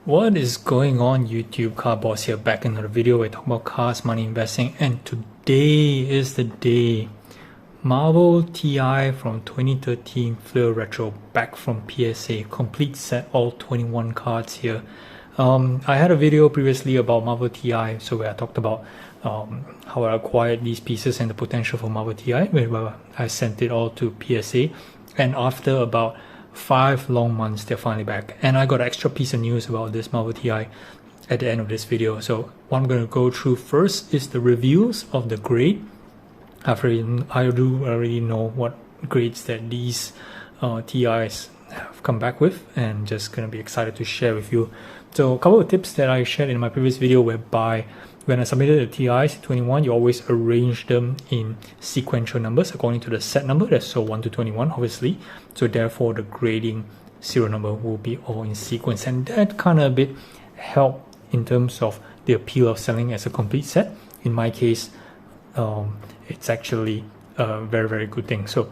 What is going on YouTube? Car Boss here, back in another video. We're talking about cars, money, investing, and today is the day. Marvel Ti from 2013 Flair Retro, back from PSA, complete set, all 21 cards here. I had a video previously about Marvel Ti, so where I talked about how I acquired these pieces and the potential for Marvel Ti, where I sent it all to PSA, and after about 5 long months they're finally back, and I got an extra piece of news about this Marvel Ti at the end of this video. So what I'm going to go through first is the reviews of the grade. I do already know what grades that these TIs have come back with, and just going to be excited to share with you. So a couple of tips that I shared in my previous video, whereby when I submitted the TIs 21, you always arrange them in sequential numbers according to the set number. That's so 1 to 21, obviously. So therefore, the grading serial number will be all in sequence, and that kind of a bit helped in terms of the appeal of selling as a complete set. In my case, it's actually a very, very good thing. So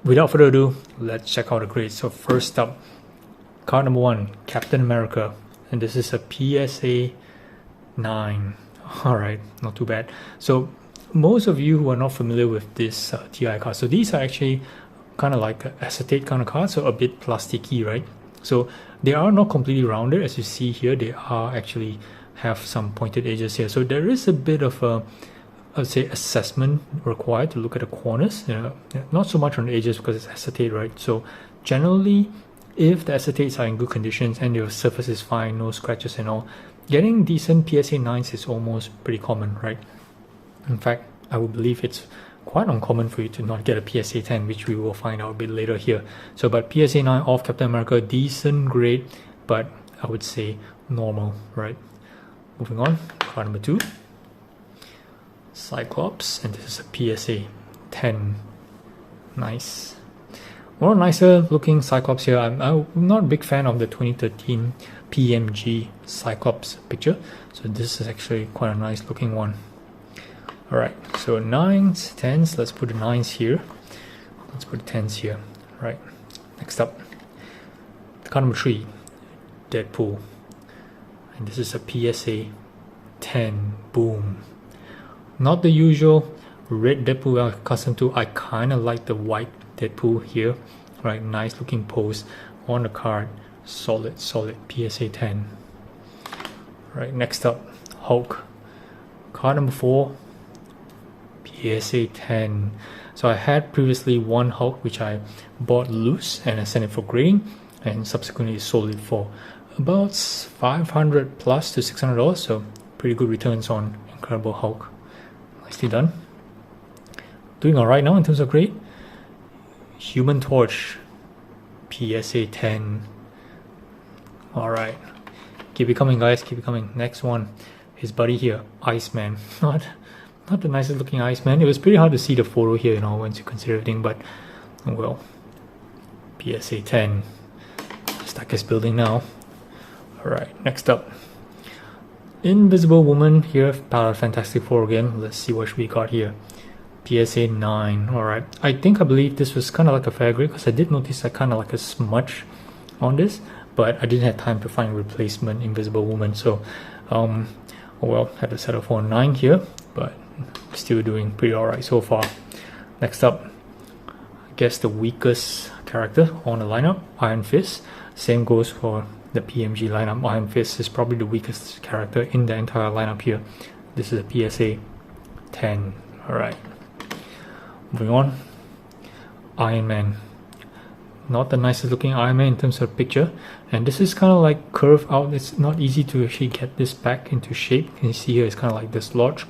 without further ado, let's check out the grades. So first up, card number 1, Captain America, and this is a PSA 9. All right, not too bad. So most of you who are not familiar with this TI card, so these are actually kind of like acetate kind of cards, so a bit plasticky, right? So they are not completely rounded, as you see here. They are actually have some pointed edges here, so there is a bit of a, I would say, assessment required to look at the corners. Not so much on the edges because it's acetate, right? So generally, if the acetates are in good conditions and your surface is fine, no scratches and all, getting decent PSA 9s is almost pretty common, right? In fact, I would believe it's quite uncommon for you to not get a PSA 10, which we will find out a bit later here. So, but PSA 9 of Captain America, decent grade, but I would say normal, right? Moving on, card number 2, Cyclops, and this is a PSA 10. Nice. More nicer looking Cyclops here. I'm not a big fan of the 2013 PMG Cyclops picture, so this is actually quite a nice looking one. Alright, so 9s, 10s, let's put the 9s here, let's put the 10s here. Right, next up, card number 3, Deadpool, and this is a PSA 10. Boom. Not the usual red Deadpool I'm accustomed to. I kind of like the white Deadpool here. Right, nice looking pose on the card. Solid PSA 10. Right, next up, Hulk, card number 4, PSA 10. So I had previously one Hulk which I bought loose and I sent it for grading, and subsequently sold it for about $500 plus to $600. So pretty good returns on Incredible Hulk. Nicely done. Doing alright now in terms of grade. Human Torch, PSA 10. Alright, keep it coming, guys, keep it coming. Next one, his buddy here, Iceman. Not the nicest looking Iceman. It was pretty hard to see the photo here, once you consider everything, but well, PSA 10. Stack is building now. Alright, next up, Invisible Woman here, part of Fantastic Four again. Let's see what we got here. PSA 9. Alright, I believe this was kind of like a fair grade, because I did notice kind of like a smudge on this, but I didn't have time to find a replacement Invisible Woman, so oh well, had to settle for a 9 here, but still doing pretty alright so far. Next up, I guess the weakest character on the lineup, Iron Fist. Same goes for the PMG lineup. Iron Fist is probably the weakest character in the entire lineup here. This is a PSA 10. Alright, moving on, Iron Man. Not the nicest looking Iron Man in terms of picture, and this is kind of like curved out. It's not easy to actually get this back into shape. You can see here it's kind of like dislodged,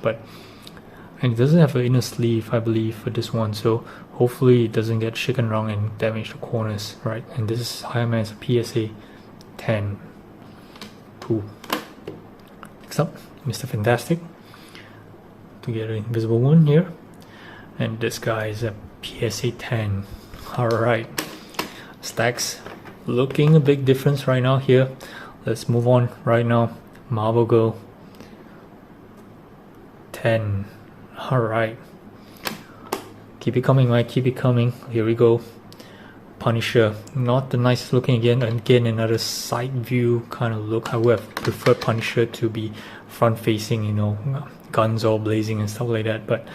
and it doesn't have an inner sleeve, I believe, for this one, so hopefully it doesn't get shaken around and damage the corners, right? And this is Iron Man's PSA 10. Cool. Next up, Mr. Fantastic, together Invisible Woman here, and this guy is a PSA 10. Alright, stacks looking a big difference right now here. Let's move on right now. Marvel Girl, 10. Alright, keep it coming, Mike, keep it coming. Here we go. Punisher, not the nicest looking. Again another side view kind of look. I would have preferred Punisher to be front facing, you know, guns all blazing and stuff like that, but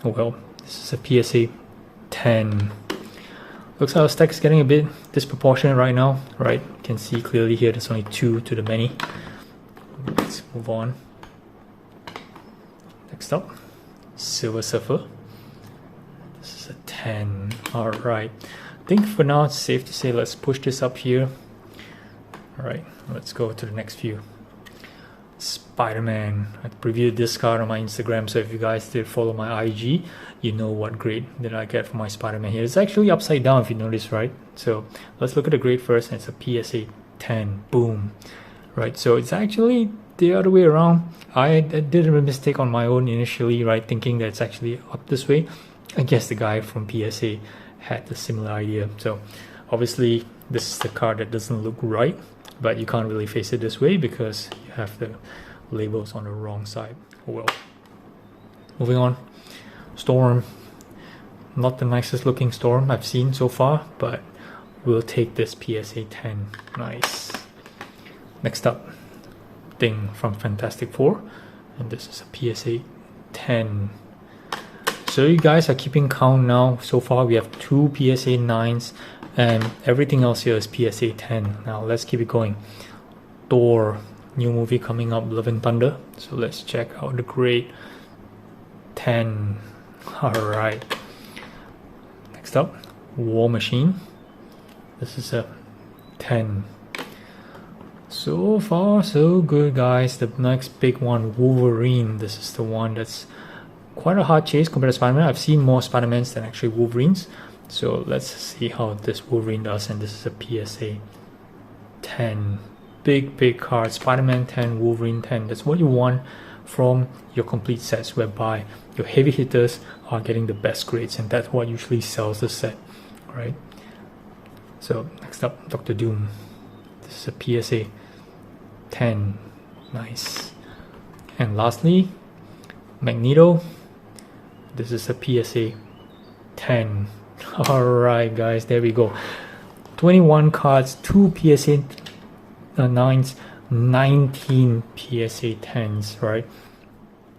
oh well. This is a PSA 10. Looks like our stack is getting a bit disproportionate right now, right? You can see clearly here there's only 2 to the many. Let's move on. Next up, Silver Surfer. This is a 10. Alright. I think for now it's safe to say let's push this up here. Alright, let's go to the next few. Spider-Man. I previewed this card on my Instagram, so if you guys did follow my IG, you know what grade that I get for my Spider-Man here. It's actually upside down if you notice, right? So let's look at the grade first, and it's a PSA 10. Boom. Right, so it's actually the other way around. I did a mistake on my own initially, right, thinking that it's actually up this way. I guess the guy from PSA had a similar idea. So obviously this is the card that doesn't look right, but you can't really face it this way because you have the labels on the wrong side. Oh well. Moving on. Storm. Not the nicest looking Storm I've seen so far, but we'll take this PSA 10. Nice. Next up, Thing from Fantastic Four, and this is a PSA 10. So you guys are keeping count now. So far we have 2 PSA 9s and everything else here is PSA 10. Now let's keep it going. Thor, new movie coming up, Love and Thunder. So let's check out the grade. 10. Alright. Next up, War Machine. This is a 10. So far so good, guys. The next big one, Wolverine. This is the one that's quite a hard chase compared to Spider-Man. I've seen more Spider-Mans than actually Wolverines. So let's see how this Wolverine does, and this is a PSA 10. Big card. Spider-Man 10, Wolverine 10. That's what you want from your complete sets, whereby your heavy hitters are getting the best grades, and that's what usually sells the set, right? So next up, Dr. Doom. This is a PSA 10. Nice. And lastly, Magneto. This is a PSA 10. Alright guys, there we go. 21 cards, 2 PSA 9s, 19 PSA 10s, right?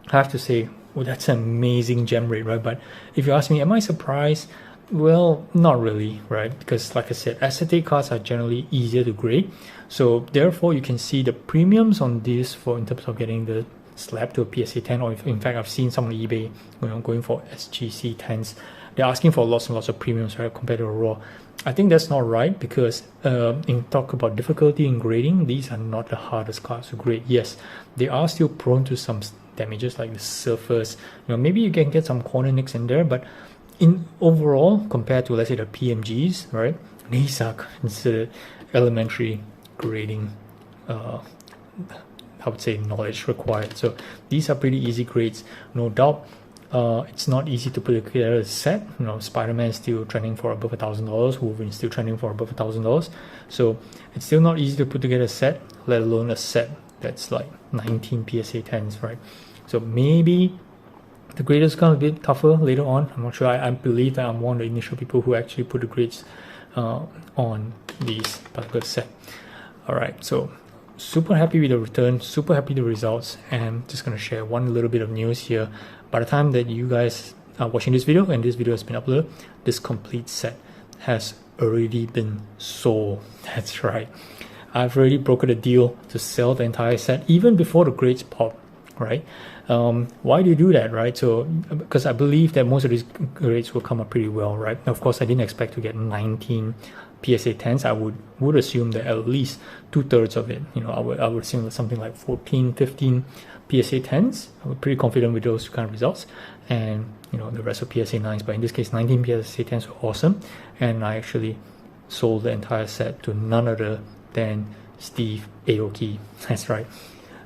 I have to say, well, that's an amazing gem rate, right? But if you ask me, am I surprised? Well, not really, right? Because like I said, acetate cards are generally easier to grade. So therefore, you can see the premiums on this for in terms of getting the slab to a PSA 10, or if, in fact, I've seen some on eBay, you know, going for SGC 10s. They're asking for lots and lots of premiums, right, compared to a raw. I think that's not right, because in talk about difficulty in grading, these are not the hardest cards to grade. Yes, they are still prone to some damages like the surface. You know, maybe you can get some corner nicks in there, but in overall, compared to, let's say, the PMGs, right, these are considered elementary grading, I would say, knowledge required. So these are pretty easy grades, no doubt. It's not easy to put together a set. You know, Spider-Man is still trending for above $1,000. Wolverine is still trending for above $1,000. So it's still not easy to put together a set, let alone a set that's like 19 PSA 10s, right? So maybe the grade is going to be a bit tougher later on. I'm not sure. I believe that I'm one of the initial people who actually put the grades on these particular set. All right, so super happy with the return, super happy with the results, and just going to share one little bit of news here. By the time that you guys are watching this video and this video has been uploaded, this complete set has already been sold. That's right. I've already brokered a deal to sell the entire set even before the grades pop, right? Why do you do that, right? So because I believe that most of these grades will come up pretty well, right? Of course, I didn't expect to get 19 PSA 10s. I would assume that at least 2/3 of it, you know, I would assume something like 14, 15 PSA 10s. I'm pretty confident with those kind of results, and you know, the rest of PSA 9s. But in this case, 19 PSA 10s were awesome, and I actually sold the entire set to none other than Steve Aoki. That's right.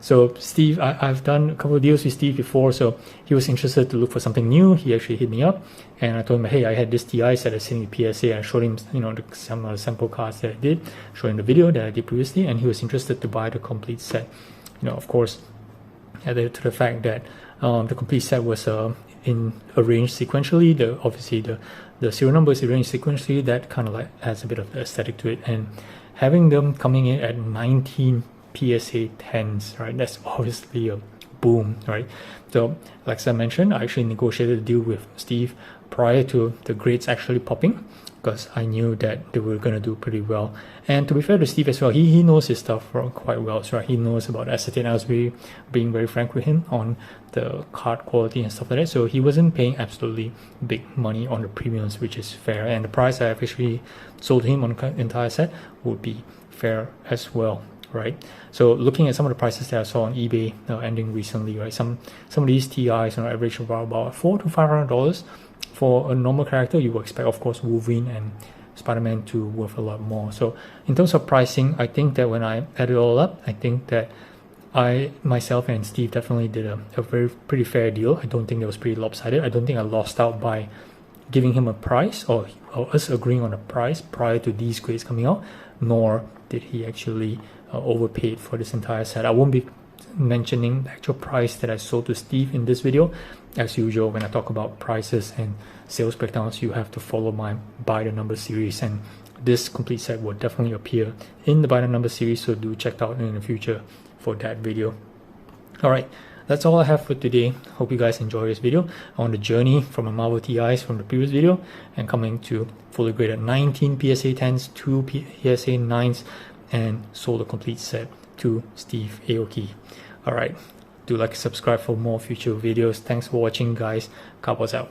So Steve, I've done a couple of deals with Steve before, so he was interested to look for something new. He actually hit me up, and I told him, hey, I had this TI set that's sitting in PSA. I showed him, you know, some of the sample cards that I did, showed him the video that I did previously, and he was interested to buy the complete set. You know, of course, added to the fact that the complete set was arranged sequentially. Obviously the serial number is arranged sequentially. That kind of like adds a bit of the aesthetic to it, and having them coming in at 19 PSA 10s, right? That's obviously a boom, right? So like I mentioned, I actually negotiated a deal with Steve prior to the grades actually popping, because I knew that they were going to do pretty well. And to be fair to Steve as well, he knows his stuff quite well, so right? He knows about acetate. I was being very frank with him on the card quality and stuff like that, so he wasn't paying absolutely big money on the premiums, which is fair, and the price I officially sold him on the entire set would be fair as well, right? So looking at some of the prices that I saw on eBay ending recently, right, some of these TIs on average about $400 to $500. For a normal character, you would expect, of course, Wolverine and Spider-Man to worth a lot more. So in terms of pricing, I think that when I add it all up, I think that I myself and Steve definitely did a pretty fair deal. I don't think it was pretty lopsided. I don't think I lost out by giving him a price or us agreeing on a price prior to these grades coming out, nor did he actually overpaid for this entire set. I won't be mentioning the actual price that I sold to Steve in this video. As usual, when I talk about prices and sales breakdowns, you have to follow my by the number series, and this complete set will definitely appear in the by the number series, so do check out in the future for that video. Alright, that's all I have for today. Hope you guys enjoy this video on the journey from a Marvel TIs from the previous video and coming to fully graded 19 PSA 10s, 2 PSA 9s, and sold a complete set to Steve Aoki. Alright, do like and subscribe for more future videos. Thanks for watching, guys. Cowboys out.